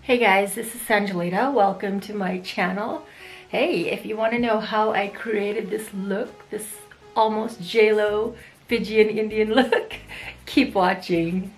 Hey guys, this is Sanjaleeta. Welcome to my channel. Hey, if you want to know how I created this look, this almost JLo Fijian Indian look, keep watching.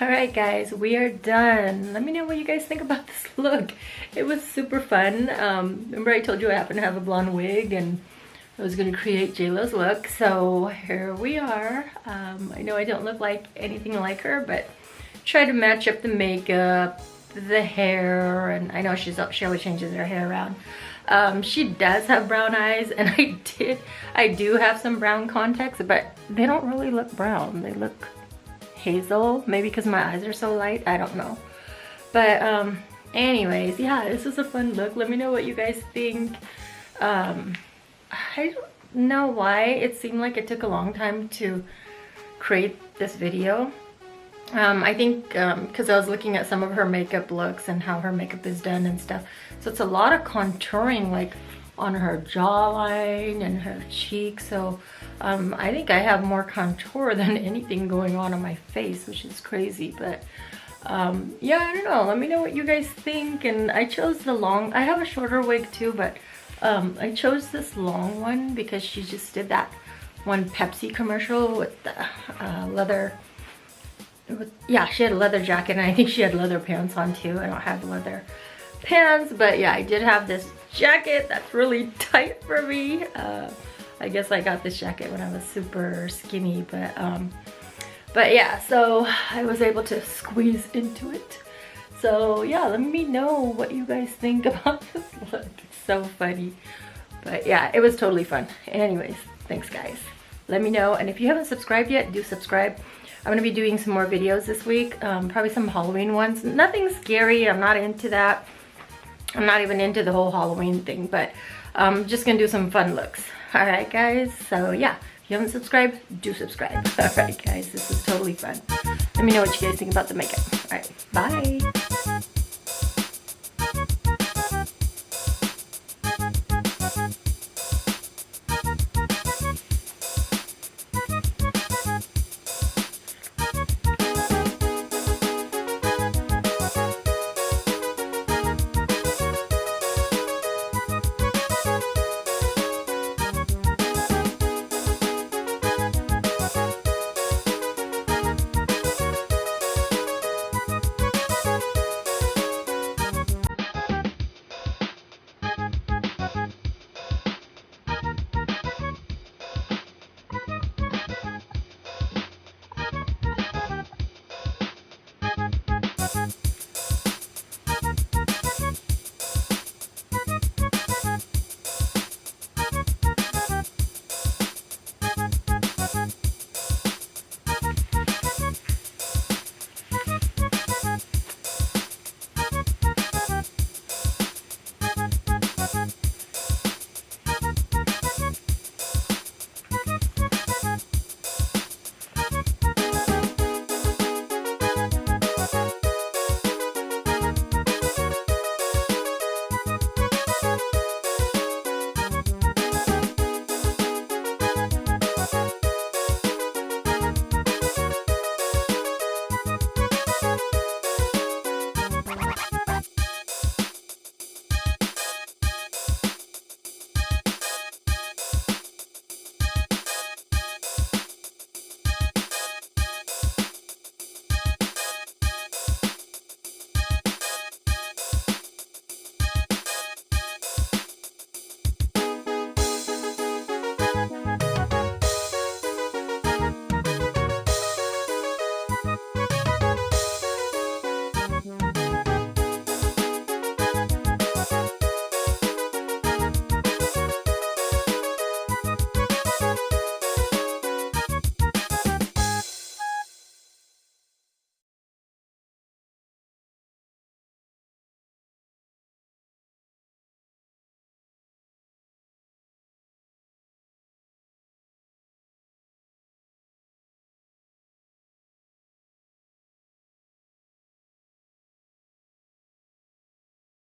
Alright guys, we are done. Let me know what you guys think about this look. It was super fun. Remember I told you I happen to have a blonde wig and I was going to create JLo's look. So here we are. I know I don't look like anything like her, but try to match up the makeup, the hair, and I know she always changes her hair around. She does have brown eyes, and I do have some brown contacts, but they don't really look brown. They look hazel, maybe because my eyes are so light, I don't know. But anyways, yeah, this is a fun look. Let me know what you guys think. I don't know why it seemed like it took a long time to create this video. I think because I was looking at some of her makeup looks and how her makeup is done and stuff, so it's a lot of contouring like on her jawline and her cheeks. So I think I have more contour than anything going on my face, which is crazy. But yeah, I don't know, let me know what you guys think. And I chose the long, I have a shorter wig too, but I chose this long one because she just did that one Pepsi commercial with the leather. Yeah, she had a leather jacket, and I think she had leather pants on too. I don't have leather pants, but yeah, I did have this jacket that's really tight for me. I guess I got this jacket when I was super skinny, but yeah, so I was able to squeeze into it. So yeah, let me know what you guys think about this look. It's so funny, but yeah, it was totally fun. Anyways, thanks guys, let me know. And if you haven't subscribed yet, do subscribe. I'm gonna be doing some more videos this week, probably some Halloween ones. Nothing scary, I'm not into that. I'm not even into the whole Halloween thing, but I'm just gonna do some fun looks. All right guys, so yeah, if you haven't subscribed, do subscribe. All right guys, this is totally fun. Let me know what you guys think about the makeup. All right, bye.